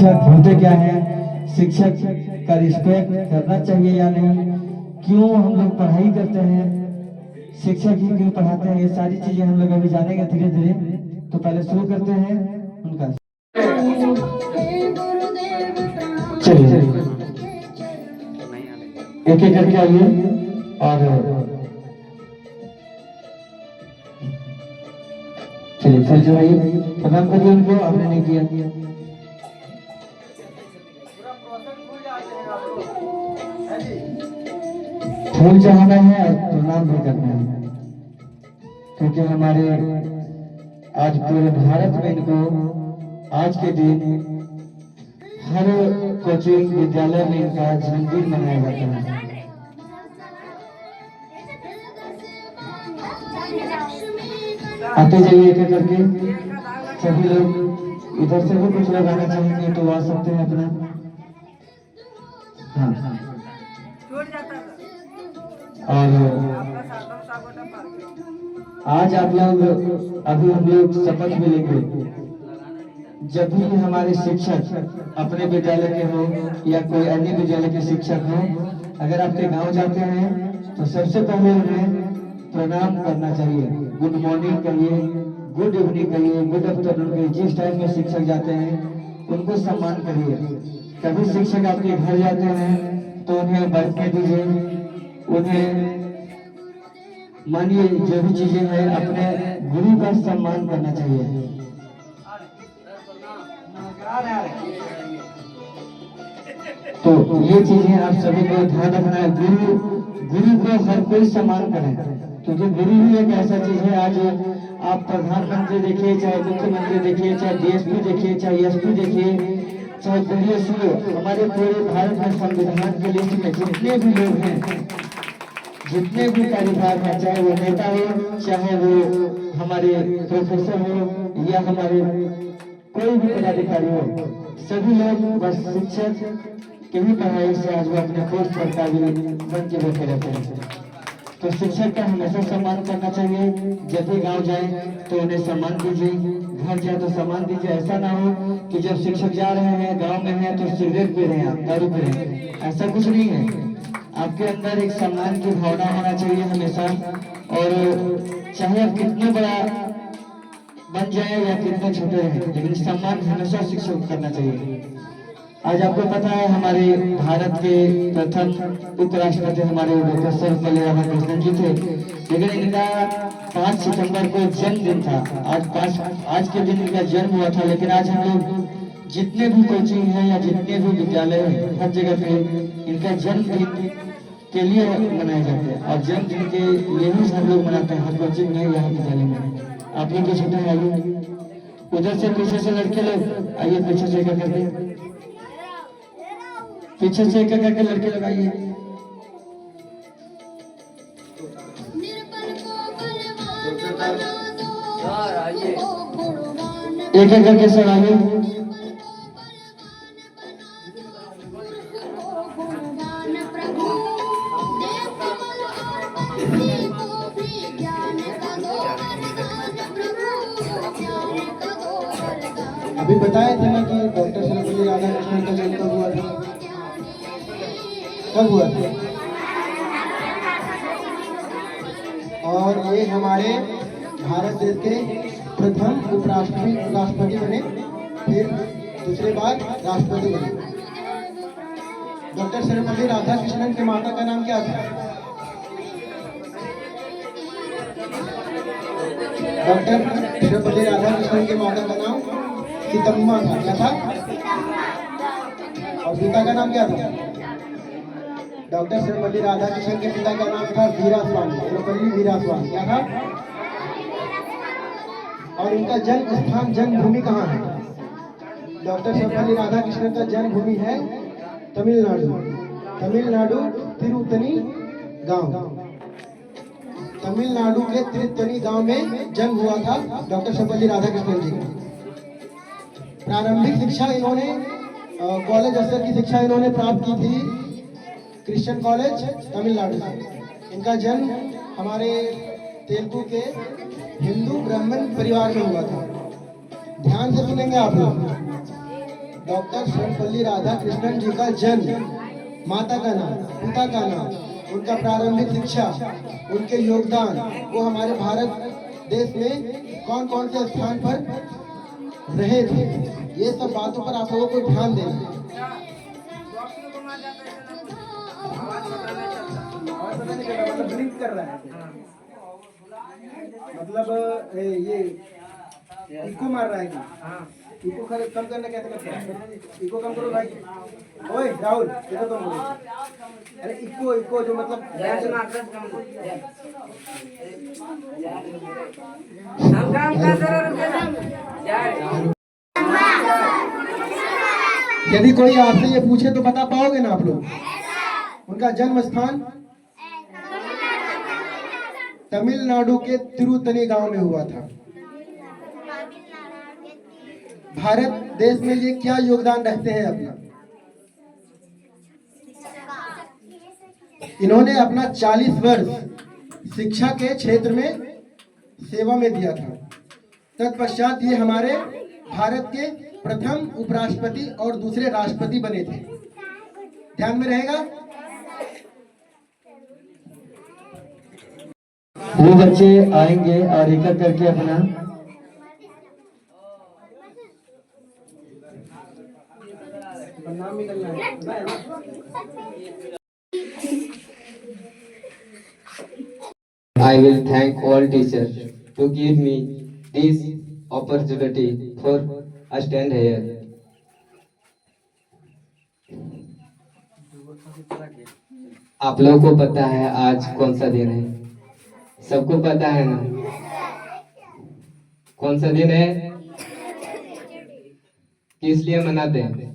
शिक्षक होते क्या है, शिक्षक का रिस्पेक्ट करना चाहिए या नहीं, क्यों हम लोग पढ़ाई करते हैं, शिक्षक ही क्यों पढ़ाते हैं, ये सारी चीजें हम लोग अभी जानेंगे धीरे धीरे। तो पहले शुरू करते हैं उनका। चलिए एक एक करके आइए और चलिए फिर जो है प्रणाम करिए उनको, आपने नहीं किया। फूल चढ़ाना है और प्रणाम भी करना है, क्योंकि हमारे आज पूरे भारत में इनको आज के दिन हर कोचिंग विद्यालय में इनका जन्मदिन मनाया जाता है। आते जाइए एक एक करके सभी लोग, इधर से भी कुछ लोग आना चाहेंगे तो आ सकते हैं अपना। हाँ और आज आप लोग अभी हम लोग शपथ भी लेंगे। जब भी हमारे शिक्षक अपने विद्यालय के हो या कोई अन्य विद्यालय के शिक्षक हो, अगर आपके गांव जाते हैं तो सबसे पहले उन्हें प्रणाम करना चाहिए, गुड मॉर्निंग कहिए, गुड इवनिंग कहिए, गुड आफ्टरनून कहिए। जिस टाइम में शिक्षक जाते हैं उनको सम्मान करिए। कभी शिक्षक आपके घर जाते हैं तो उन्हें बैठने दीजिए, उन्हें मानिए जो भी चीजें हैं अपने गुरु का सम्मान करना चाहिए। तो ये चीजें आप सभी को ध्यान रखना है। गुरु को हर कोई सम्मान करे, क्योंकि गुरु ही एक ऐसा चीज है। आज आप प्रधानमंत्री देखिए, चाहे मुख्यमंत्री देखिए, चाहे डीएसपी देखिए, चाहे एसपी देखिए, चाहे डीएसपी, हमारे पूरे भारत में संविधान के लिस्ट में जितने भी लोग हैं, जितने भी कार्यभार हैं, चाहे वो नेता हो, चाहे वो हमारे प्रोफेसर हो या हमारे कोई भी पदाधिकारी हो, सभी लोग बस शिक्षक के ही पढ़ाई से आज वो अपने पोस्ट पर काबिल बन के बैठे रहते हैं। तो शिक्षक का हमेशा सम्मान करना चाहिए। जब भी गांव जाए तो उन्हें सम्मान दीजिए, घर जाए तो सम्मान दीजिए। ऐसा ना हो कि जब शिक्षक जा रहे हैं, गांव में हैं, तो सिगरेट पी रहे हैं, आप दारू पी रहे हैं, ऐसा कुछ नहीं है। आपके अंदर एक सम्मान की भावना होना चाहिए हमेशा। और चाहे आप कितने बड़ा बन जाए या कितने छोटे रहें, लेकिन सम्मान हमेशा शिक्षक को करना चाहिए। आज आपको पता है हमारे भारत के प्रथम उपराष्ट्रपति हमारे डॉक्टर सर्वपल्ली राधाकृष्णन जी थे, लेकिन इनका 5 सितंबर को जन्मदिन था। आज के दिन इनका जन्म हुआ था, लेकिन आज हम लोग जितने भी कोचिंग है या जितने भी विद्यालय है, हर जगह पे इनका जन्मदिन के लिए मनाए जाते हैं। और जन्मदिन के लिए ही हम लोग मनाते हैं, हर कोचिंग में या विद्यालय में। आप लोग छोटे हैं, आइए उधर से पीछे से लड़के लोग आइए, पीछे से क्या करके, पीछे से क्या करके लड़के लगाइए। एक एक करके सब आइए। अभी बताया था ना कि डॉक्टर सर्वपल्ली राधाकृष्णन का जन्म कब हुआ था, कब हुआ था? और ये हमारे भारत देश के प्रथम उपराष्ट्रपति बने, फिर दूसरे बार राष्ट्रपति बने। डॉक्टर सर्वपल्ली राधाकृष्णन के माता का नाम क्या था? डॉक्टर सर्वपल्ली राधाकृष्णन के माता का नाम सीतम्मा था। क्या था? और पिता का नाम क्या था? डॉक्टर सर्वपल्ली राधाकृष्णन के पिता का नाम था वीरास्वामी, सर्वपल्ली वीरास्वामी। क्या था? और इनका जन्म स्थान, जन्मभूमि कहाँ है? डॉक्टर सर्वपल्ली राधाकृष्णन का जन्मभूमि है तमिलनाडु। तमिलनाडु तिरुतनी गांव, तमिलनाडु के तिरुतनी गांव में जन्म हुआ था डॉक्टर सर्वपल्ली राधाकृष्णन जी का। प्रारंभिक शिक्षा इन्होंने कॉलेज स्तर की शिक्षा इन्होंने प्राप्त की थी क्रिश्चियन कॉलेज तमिलनाडु से। इनका जन्म हमारे तेलुगु के हिंदू ब्राह्मण परिवार में हुआ था। ध्यान से सुनेंगे आप लोग। डॉक्टर सर्वपल्ली राधाकृष्णन जी का जन्म, माता का नाम, पिता का नाम, उनका प्रारंभिक शिक्षा, उनके योगदान, वो हमारे भारत देश में कौन कौन से स्थान पर रहे थे, ये सब बातों पर आप लोगों को ध्यान देना है। मतलब ब्लिंक कर रहा है, मतलब ये इको मार रहा है कि इको कम करना कैसे करते हैं? इको कम करो भाई। ओए राहुल, इधर कम करो। अरे इको इको जो मतलब हम काम कर रहे हैं। यदि कोई आपसे ये पूछे तो बता पाओगे ना आप लोग? उनका जन्म स्थान तमिलनाडु के तिरुतनी गांव में हुआ था। भारत देश में ये क्या योगदान रखते हैं अपना? इन्होंने अपना 40 वर्ष शिक्षा के क्षेत्र में सेवा में दिया था। तत्पश्चात ये हमारे भारत के प्रथम उपराष्ट्रपति और दूसरे राष्ट्रपति बने थे। ध्यान में रहेगा? वो बच्चे आएंगे और एक एक करके अपना नाम निकलना है। I will thank all teachers to give me this opportunity for a stand here. आप लोगों को पता है आज कौन सा दिन है? सबको पता है ना? कौन सा दिन है? किस लिए मनाते हैं?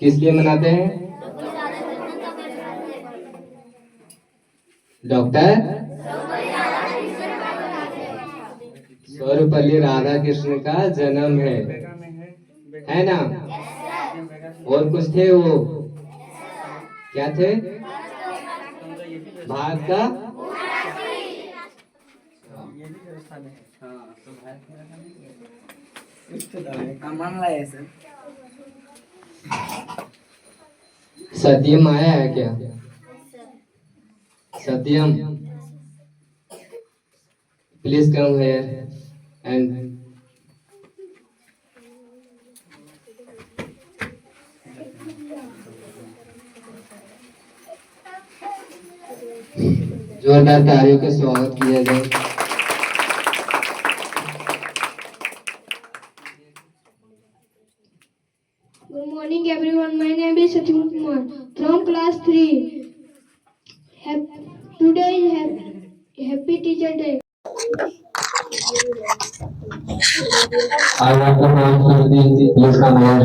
किस लिए मनाते हैं? डॉक्टर सर्वपल्ली राधाकृष्ण का जन्म है ना? और कुछ थे वो, क्या थे? भारत का सत्यम आया है क्या? सत्यम, प्लीज कम हियर एंड जोरदार तालियों का स्वागत किया जाए। Good morning everyone, my name is Satyam Kumar from class 3. Today is Happy Teacher Day. I want to call for the please come here.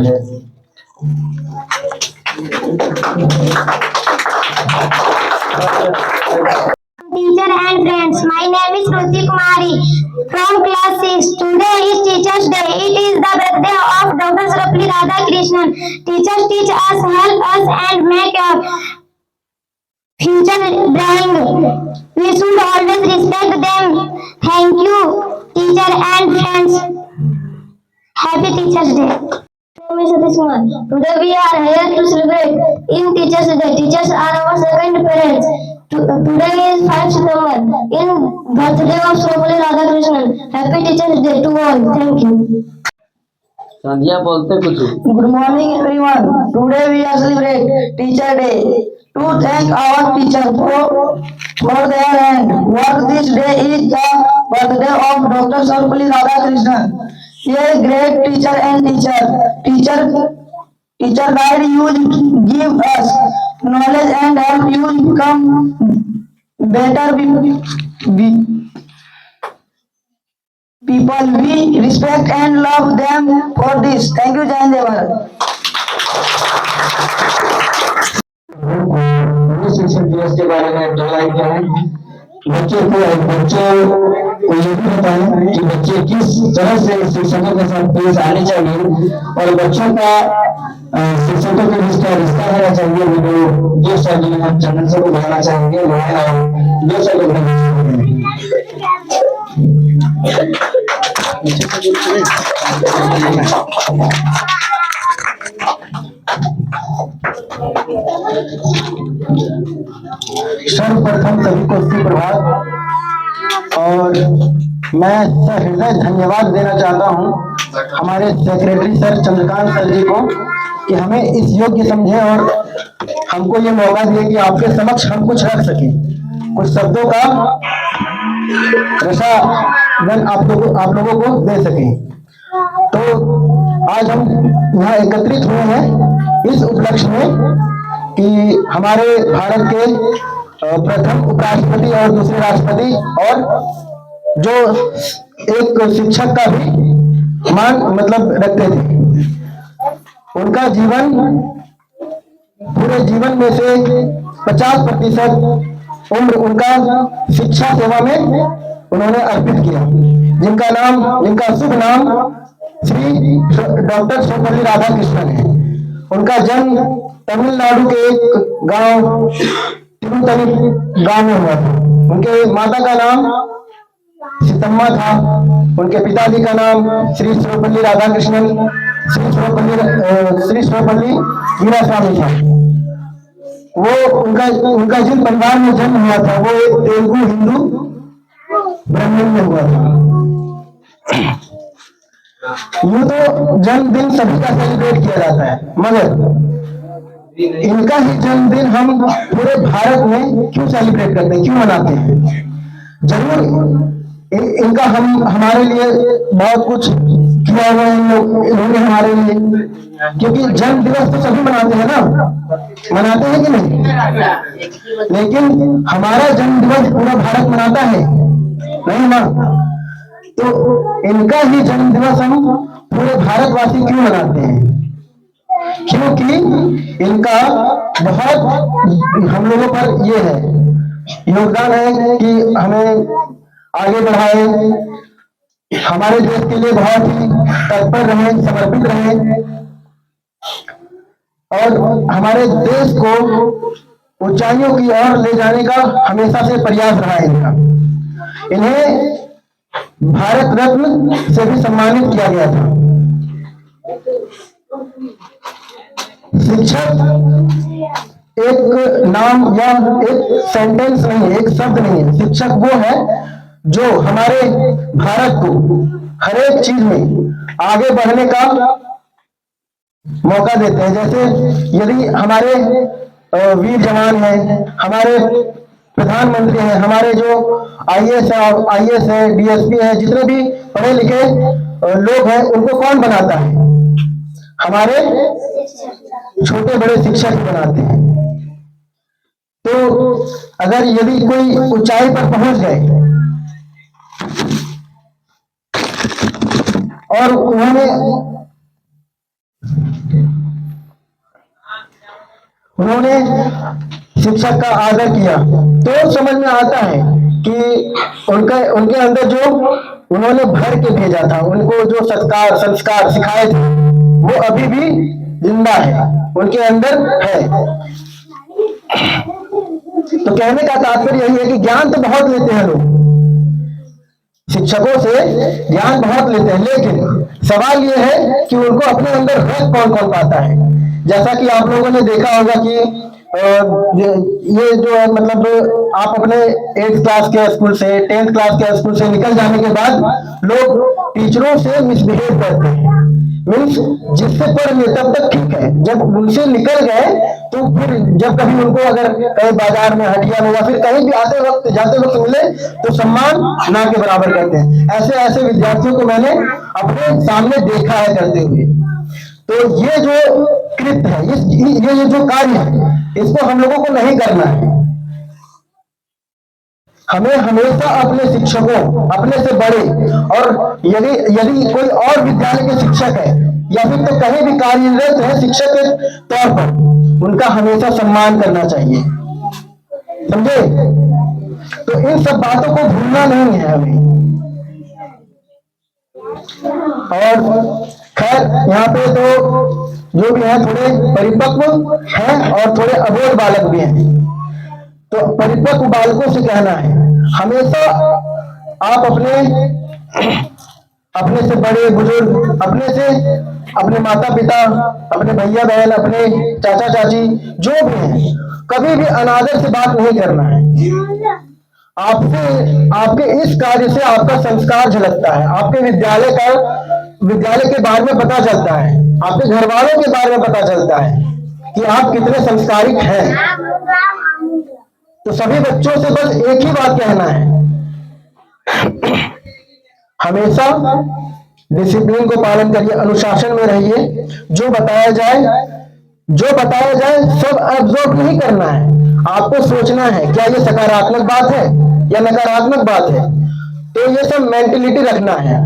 Teacher and friends, my name is Ruchi Kumari from class 6. Today is Teachers Day. It is the birthday of Dr. Sarvapalli Radhakrishnan. Teachers teach us, help us and make our future bright. We should always respect them. Thank you, teacher and friends. Happy Teachers Day. My name is Satish Kumar. Today we are here to celebrate in Teachers Day. Teachers are our second parents. Today is 5 September, in birthday of Sarvapalli Radhakrishnan. Happy Teachers Day to all. Thank you. संध्या बोलते कुछ। Good morning everyone. Today we are celebrate Teacher Day to thank our teacher for their hand work. This day is the birthday of Dr. Sarvapalli Radhakrishnan. A great teacher and teacher guide you, give us knowledge and help you become better people. We respect and love them for this. Thank you, Jai Hind, Jai Bharat. शिक्षक दिवस के बारे में दो line क्या है? बच्चों को ये भी बताएं कि बच्चे किस तरह से शिक्षकों के साथ पेश आने चाहिए और बच्चों का शिक्षकों के बीच का रिश्ता होना चाहिए। वीडियो जो शब्द हम चैनल से बुलाना चाहेंगे वो है और जो शब्द सर्वप्रथम सभी को सुप्रभात। और मैं सहृदय धन्यवाद देना चाहता हूं हमारे सेक्रेटरी सर चंद्रकांत सर जी को कि हमें इस योग्य समझे और हमको ये मौका दिए कि आपके समक्ष हम कुछ रख सके, कुछ शब्दों का रसायन आप लोगों को दे सके। तो आज हम यहाँ एकत्रित हुए हैं इस उपलक्ष्य में कि हमारे भारत के प्रथम उपराष्ट्रपति और दूसरे राष्ट्रपति और जो एक शिक्षक का भी मान मतलब रखते थे, उनका जीवन पूरे जीवन में से 50% उम्र उनका शिक्षा सेवा में उन्होंने अर्पित किया, जिनका शुभ नाम श्री डॉक्टर सर्वपल्ली राधाकृष्णन है। उनका जन्म तमिलनाडु के एक गांव तिरुतनी गांव में हुआ था। उनके माता का नाम सीतम्मा था, उनके पिताजी का नाम श्री सर्वपल्ली राधाकृष्णन श्री सर्वपल्ली वीरास्वामी था। वो उनका जिन परिवार में जन्म हुआ था वो एक तेलुगु हिंदू ब्राह्मण में हुआ था। यूं तो जन्मदिन सभी का सेलिब्रेट किया जाता है, मगर इनका ही जन्मदिन हम पूरे भारत में क्यों सेलिब्रेट करते हैं, क्यों मनाते हैं? जरूर इनका हमारे लिए बहुत कुछ किया हुआ है इन्होंने हमारे लिए, क्योंकि जन्म दिवस तो सभी मनाते हैं ना, मनाते हैं कि नहीं? लेकिन हमारा जन्म दिवस पूरा भारत मनाता है नहीं ना? तो इनका ही जन्म दिवस हम पूरे भारतवासी क्यों मनाते हैं? क्योंकि इनका बहुत हम लोगों पर ये है योगदान है कि हमें आगे बढ़ाए, हमारे देश के लिए बहुत ही तत्पर रहे, समर्पित रहे और हमारे देश को ऊंचाइयों की ओर ले जाने का हमेशा से प्रयास रहा है इनका। इन्हें भारत रत्न से भी सम्मानित किया गया था। शिक्षक एक नाम या एक सेंटेंस नहीं है, एक शब्द नहीं है। शिक्षक वो है जो हमारे भारत को हर एक चीज में आगे बढ़ने का मौका देते हैं। जैसे यदि हमारे वीर जवान हैं, हमारे प्रधानमंत्री हैं, हमारे जो आईएएस है, डीएसपी है, जितने भी पढ़े लिखे लोग हैं, उनको कौन बनाता है? हमारे छोटे बड़े शिक्षक बनाते हैं। तो अगर यदि कोई ऊंचाई पर पहुंच गए और उन्होंने शिक्षक का आदर किया, तो समझ में आता है कि उनके अंदर जो उन्होंने भर के भेजा था, उनको जो संस्कार सिखाए थे, वो अभी भी जिंदा है, उनके अंदर है। तो कहने का तात्पर्य यही है कि ज्ञान तो बहुत लेते हैं लोग, शिक्षकों से ज्ञान बहुत लेते हैं, लेकिन सवाल यह है कि उनको अपने अंदर रख कौन कौन पाता है। जैसा कि आप लोगों ने देखा होगा कि ये जो है मतलब आप अपने 8th क्लास के स्कूल से 10th क्लास के स्कूल से निकल जाने के बाद लोग टीचरों से मिसबिहेव करते हैं। मीन्स जिससे पढ़ लिए तब तक ठीक है, जब उनसे निकल गए तो फिर जब कभी उनको अगर कहीं बाजार में हटिया में या फिर कहीं भी आते वक्त जाते वक्त मिले तो सम्मान ना के बराबर करते हैं। ऐसे विद्यार्थियों को मैंने अपने सामने देखा है करते हुए। तो ये जो कृत्य है, ये जो कार्य है, इसको हम लोगों को नहीं करना है। हमें हमेशा अपने शिक्षकों, अपने से बड़े, और यदि कोई और विद्यालय के शिक्षक है या फिर तो कहीं भी कार्यरत है शिक्षक के तौर पर, उनका हमेशा सम्मान करना चाहिए, समझे? तो इन सब बातों को भूलना नहीं है हमें। और खैर यहाँ पे तो जो भी है थोड़े परिपक्व हैं और थोड़े अबोध बालक भी हैं। तो परिपक्व बालकों से कहना है, हमेशा आप अपने अपने से बड़े बुजुर्ग, अपने माता पिता, अपने भैया बहन, अपने चाचा चाची जो भी हैं, कभी भी अनादर से बात नहीं करना है। आपसे, आपके इस कार्य से आपका संस्कार झलकता है, आपके विद्यालय के बारे में पता चलता है, आपके घर वालों के बारे में पता चलता है कि आप कितने संस्कारिक हैं। तो सभी बच्चों से बस एक ही बात कहना है, हमेशा डिसिप्लिन को पालन करिए, अनुशासन में रहिए। जो बताया जाए सब अब्जॉर्व नहीं करना है, आपको सोचना है क्या ये सकारात्मक बात है या नकारात्मक बात है। तो ये सब मेंटेलिटी रखना है।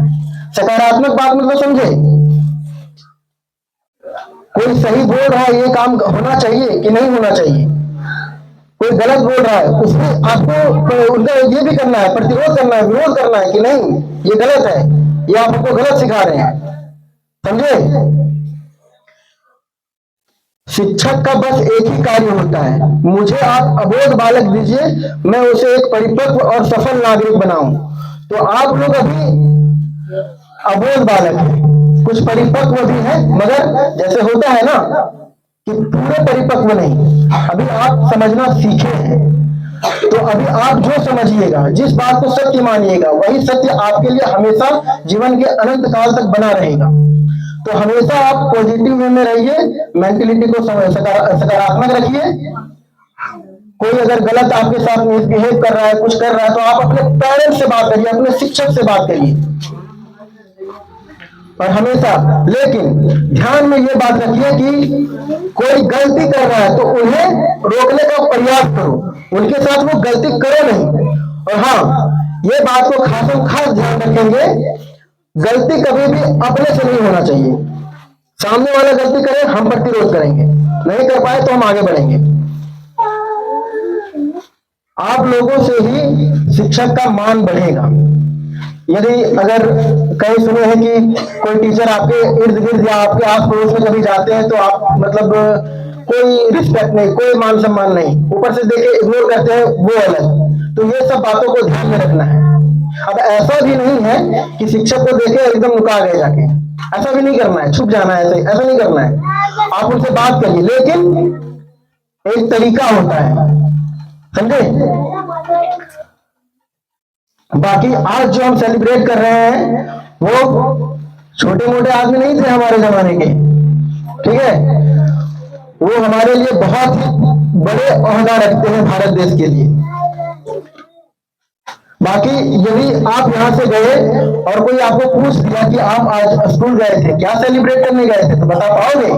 सकारात्मक बात मतलब समझे, कोई सही बोल रहा है ये काम होना चाहिए कि नहीं होना चाहिए, कोई गलत बोल रहा है उसमें आपको उनका ये भी करना है, प्रतिरोध करना है, विरोध करना है कि नहीं ये गलत है, ये आप हमको गलत सिखा रहे हैं, समझे। शिक्षक का बस एक ही कार्य होता है, मुझे आप अबोध बालक दीजिए, मैं उसे एक परिपक्व और सफल नागरिक बनाऊं। तो आप लोग अभी अबोध बालक हैं, कुछ परिपक्व भी है, मगर जैसे होता है ना कि पूरे परिपक्व नहीं, अभी आप समझना सीखे हैं। तो अभी आप जो समझिएगा, जिस बात को सत्य मानिएगा, वही सत्य आपके लिए हमेशा जीवन के अनंत काल तक बना रहेगा। तो हमेशा आप पॉजिटिव वे में रहिए, मेंटेलिटी को सकारात्मक रखिए। कोई अगर गलत आपके साथ मिसबिहेव कर रहा है, कुछ कर रहा है, तो आप अपने पेरेंट्स से बात करिए, अपने शिक्षक से बात करिए। और हमेशा लेकिन ध्यान में ये बात रखिए कि कोई गलती कर रहा है तो उन्हें रोकने का प्रयास करो, उनके साथ वो गलती करो नहीं। और हाँ, ये बात को खास ध्यान रखेंगे, गलती कभी भी अपने से नहीं होना चाहिए। सामने वाला गलती करे, हम प्रतिरोध करेंगे, नहीं कर पाए तो हम आगे बढ़ेंगे। आप लोगों से ही शिक्षक का मान बढ़ेगा। यदि अगर कहीं सुने हैं कि कोई टीचर आपके इर्द गिर्द या आपके आस पड़ोस में कभी जाते हैं तो आप मतलब कोई रिस्पेक्ट नहीं, कोई मान सम्मान नहीं, ऊपर से देखे इग्नोर करते हैं, वो अलग। तो ये सब बातों को ध्यान में रखना है। अब ऐसा भी नहीं है कि शिक्षक को देखे एकदम नुका गए जाके, ऐसा भी नहीं करना है, छुप जाना है, ऐसा नहीं करना है। आप उनसे बात करिए, लेकिन एक तरीका होता है, समझे। बाकी आज जो हम सेलिब्रेट कर रहे हैं वो छोटे मोटे आदमी नहीं थे हमारे जमाने के, ठीक है, वो हमारे लिए बहुत ही बड़े ओहदा रखते हैं भारत देश के लिए। बाकी यदि आप यहां से गए और कोई आपको पूछ दिया कि आप आज स्कूल गए थे, क्या सेलिब्रेट करने गए थे, तो बता पाओगे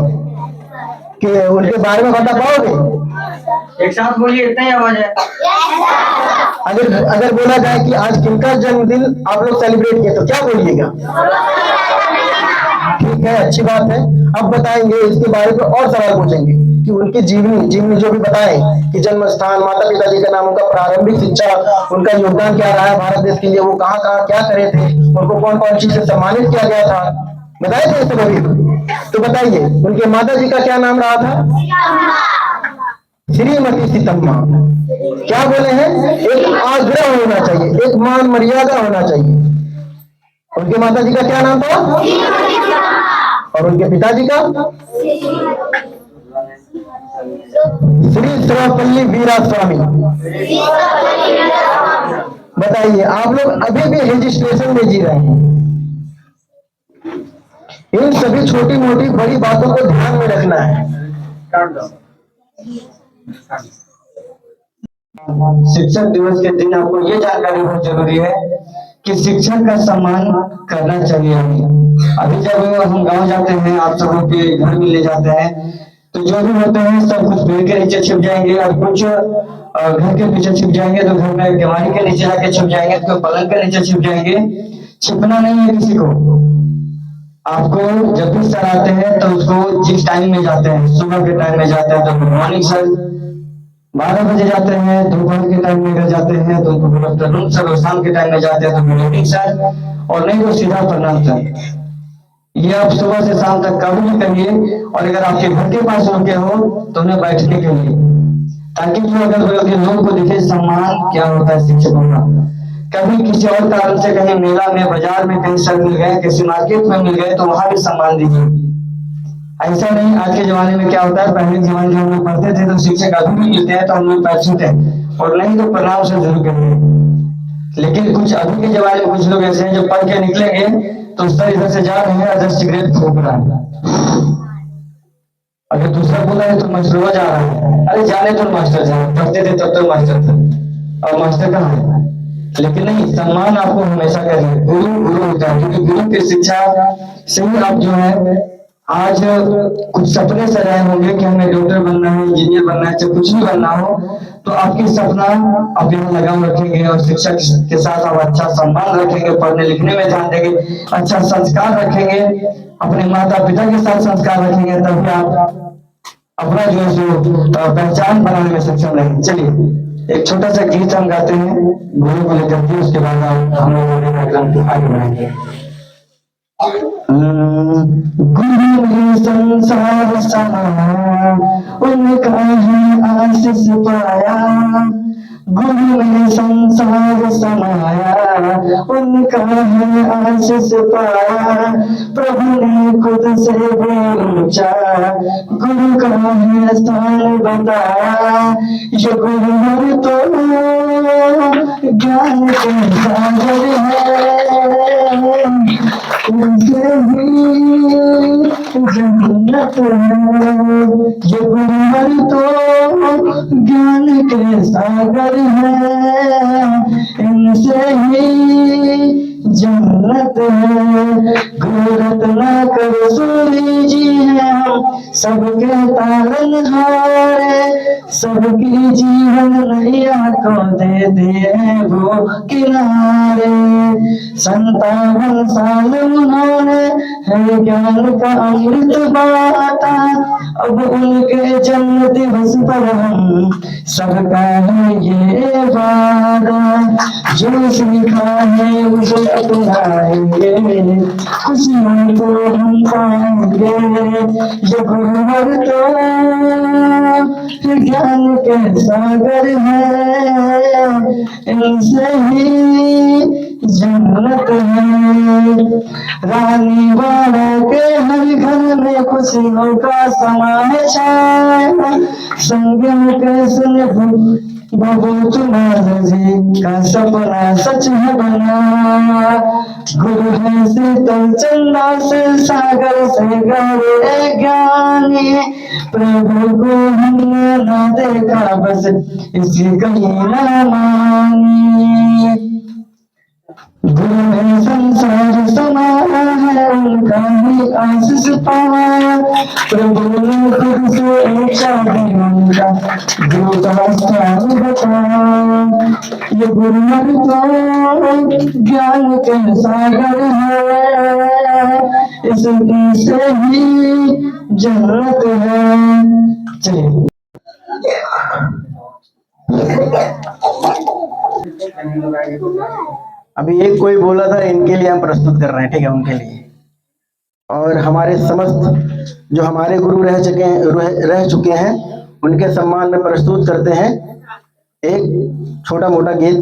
कि उनके बारे में बता पाओगे? एक साथ बोलिए, इतना ही आवाज है। अगर बोला जाए कि आज किनका जन्मदिन आप लोग सेलिब्रेट किए तो क्या बोलिएगा? ठीक है, अच्छी बात है। अब बताएंगे इसके बारे में और सवाल पूछेंगे कि उनकी जीवनी जो भी बताए कि जन्म स्थान, माता पिता जी का नाम, उनका प्रारंभिक शिक्षा, उनका योगदान क्या रहा है भारत देश के लिए, वो कहाँ कहाँ क्या करे थे, उनको कौन कौन चीज से सम्मानित किया गया था, बताए थे सब अभी। तो बताइए उनके माता जी का क्या नाम रहा था? श्रीमती सीतम्मा। क्या बोले हैं? एक आग्रह होना चाहिए, एक मान मर्यादा होना चाहिए। उनके माता जी का क्या नाम था? और उनके पिताजी का? श्री सर्वपल्ली वीरा स्वामी। बताइए, आप लोग अभी भी हिल स्टेशन में जी रहे हैं। इन सभी छोटी मोटी बड़ी बातों को ध्यान में रखना है। शिक्षक दिवस के दिन आपको ये जानकारी बहुत जरूरी है कि शिक्षक का सम्मान करना चाहिए हमें। अभी जब हम गांव जाते हैं, आप सबों के घर में ले जाते हैं, तो जो भी होते हैं सब कुछ पेड़ के नीचे छिप जाएंगे और कुछ घर के पीछे छिप जाएंगे, तो घर में केवाड़ी के नीचे जाके छिप जाएंगे, तो पलंग के नीचे छिप जाएंगे। छिपना नहीं है किसी को। आपको जब भी सर आते हैं तो उसको जिस टाइम में जाते हैं, सुबह के टाइम में जाते हैं तो गुड मॉर्निंग सर, 12 बजे जाते हैं, दोपहर के टाइम में अगर जाते हैं तो गुड आफ्टरनून सर, और शाम के टाइम में जाते हैं तो गुड इवनिंग सर, और नहीं तो सीधा प्रणाम सर। ये आप सुबह से शाम तक कभी भी करिए। और अगर आपके घर के पास रुके हो तो उन्हें बैठने के लिए, ताकि जो अगर लोगों को दिखे सम्मान क्या होता है शिक्षकों का। कभी किसी और कारण से कहीं मेला में, बाजार में कहीं सर मिल गए, किसी मार्केट में मिल गए तो वहां भी सम्मान दीजिए। ऐसा नहीं, आज के जमाने में क्या होता है, पहले के जमाने में हम लोग पढ़ते थे तो शिक्षक अभी भी मिलते हैं तो हम लोग पैर छूते हैं, और नहीं तो प्रणाम से जरूर करेंगे। लेकिन कुछ अभी के जमाने में कुछ लोग ऐसे हैं जो पढ़ के निकलेंगे तो सर इधर से जा रहे हैं, अदर सिगरेट फूक रहा है, अगर दूसरा बोला है तो मास्टर जा रहा है, अरे जाने तो मास्टर जाए, पढ़ते थे तब तो मास्टर थे, और मास्टर कहाँ है। लेकिन नहीं, सम्मान आपको हमेशा करिए, गुरु गुरु होता है, क्योंकि गुरु की शिक्षा से ही आप जो है आज कुछ सपने सजाए होंगे कि हमें डॉक्टर बनना है, इंजीनियर बनना है, चाहे कुछ भी बनना हो, तो आपकी सपना आप यहाँ लगाम रखेंगे और शिक्षा के साथ आप अच्छा सम्मान रखेंगे, पढ़ने लिखने में ध्यान देंगे, अच्छा संस्कार रखेंगे, अपने माता पिता के साथ संस्कार रखेंगे, तभी आप अपना जो है सो पहचान बनाने में सक्षम रहेंगे। चलिए एक छोटा सा गीत हम गाते हैं गुरु को लेकर के, उसके बाद हम लोग कार्यक्रम आगे बढ़ाएंगे। गुरु ने संसार समाया, उनका ही आशीष पाया, गुरु ने संसार समाया, उनका ही आशीष पाया, प्रभु ने खुद से भी ऊंचा गुरु का ही स्थान बताया। ये गुरु तो ज्ञान के सागर है, उनसे ही जन्नत है। ये गुरु तो ज्ञान के सागर है, इनसे ही जन्नत है। गुरु रत्नाकर सूरी जी है, सबके तारनहार, सबकी जीवन नैया को देते हैं वो किनारे। 57 साल उन्होंने है ज्ञान का अमृत बांटा, अब उनके जन्म दिवस पर हम सबका है ये वादा, जो सीखा है उसे अपनाएंगे, खुशियों को हम पाएंगे। ये गुरुवर तो ज्ञान के सागर है, इनसे ही जन्नत है। रानी वाला के हर घर में खुशियों का समा छाया, संगम के सुन बाबू तुम्हारे जी का सपना सच है बना। गुरु है शीतल चंदा से सागर से गहरे ज्ञानी, प्रभु को हमने ना देखा बस इसी कहीं ना मानी। गुरु में संसार समाया है, उनका ही आशीष पाया, प्रभु ने खुद से ऊंचा भी उनका गुरु का स्थान बताया। ये गुरु तो ज्ञान के सागर है, इससे ही जन्नत है। चलिए अभी एक कोई बोला था, इनके लिए हम प्रस्तुत कर रहे हैं, ठीक है, उनके लिए। और हमारे समस्त जो हमारे गुरु रह चुके हैं उनके सम्मान में प्रस्तुत करते हैं एक छोटा मोटा गीत।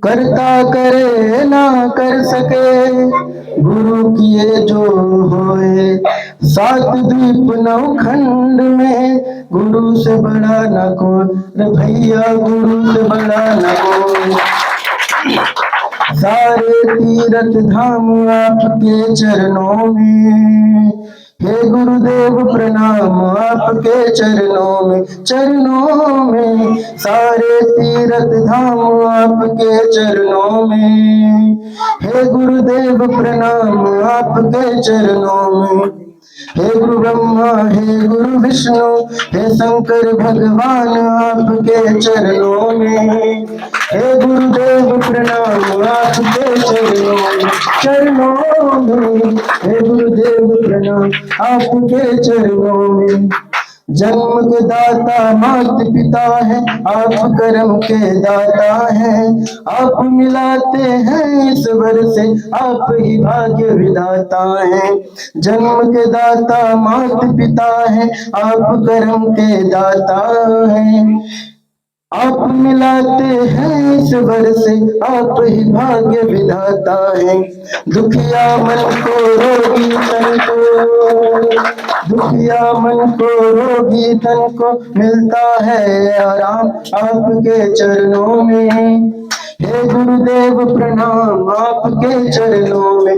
करता करे ना कर सके गुरु किए जो होए, 7 द्वीप 9 खंड में गुरु से बड़ा न कोई, भैया गुरु से बड़ा न कोई। सारे तीर्थ धाम आपके चरणों में, हे गुरुदेव प्रणाम आपके चरणों में। सारे तीर्थ धाम आपके चरणों में, हे गुरुदेव प्रणाम आपके चरणों में। हे गुरु ब्रह्मा हे गुरु विष्णु हे शंकर भगवान आपके चरणों में, हे गुरुदेव प्रणाम आपके चरणों में, हे गुरुदेव प्रणाम आपके चरणों में। जन्म के दाता माता पिता है, आप कर्म के दाता हैं, आप मिलाते हैं ईश्वर से, आप ही भाग्य विधाता हैं। जन्म के दाता माता पिता है, आप कर्म के दाता हैं, आप मिलाते हैं ईश्वर से, आप ही भाग्य विधाता है। दुखिया मन को रोगी तन को, दुखिया मन को रोगी तन को मिलता है आराम आपके चरणों में। हे गुरुदेव प्रणाम आपके चरणों में।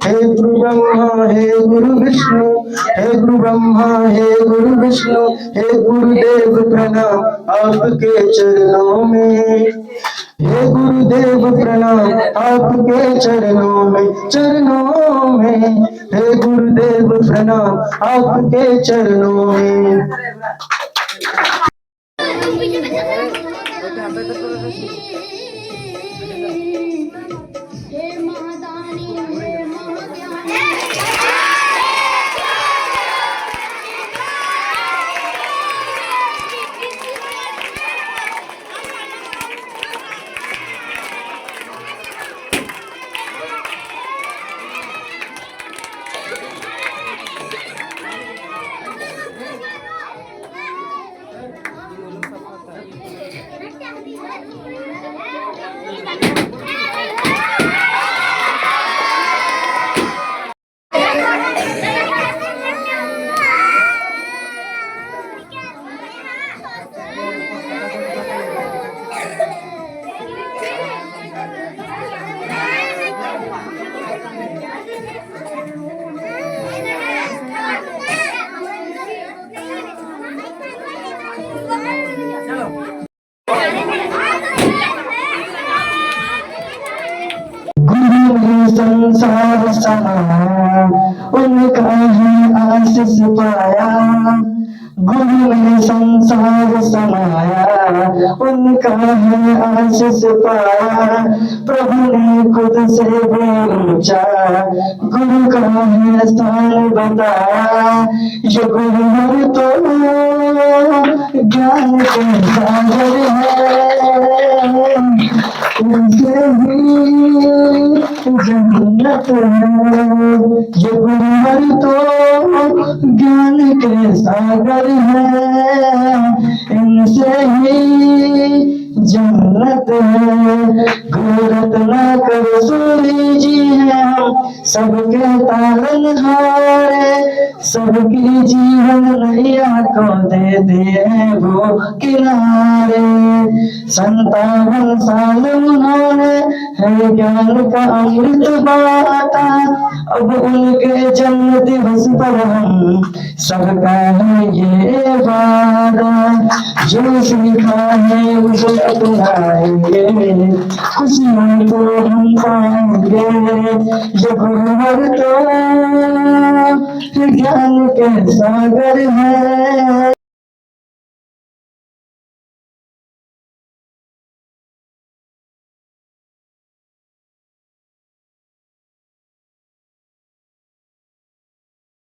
हे गुरु ब्रह्मा हे गुरु विष्णु, हे गुरु ब्रह्मा हे गुरु विष्णु, हे गुरुदेव प्रणाम आपके चरणों में। हे गुरुदेव प्रणाम आपके चरणों में। हे गुरुदेव प्रणाम आपके चरणों में। संसार समाया, उनका ही आशीष पाया। गुरु ने संसार समाया, उनका ही आशीष पाया। प्रभु ने खुद से भी ऊंचा गुरु का ही स्थान बताया। ये गुरु तो ज्ञान के सागर है, उनसे ही जन्नत है। ये गुरु तो ज्ञान के सागर है, इनसे ही जन्नत है। गुरु ना कर सूरी जी है, सबके तारनहार, सबकी जीवन नैया को दे दिए वो किनारे। 57 साल उन्होंने है ज्ञान का अमृत बांटा। अब उनके जन्म दिवस पर हम सबका है ये वादा। जो सीखा है उसे अपनाएंगे, खुशियाँ तो हम पाएंगे। ये गुरुवर तो ज्ञान के सागर है।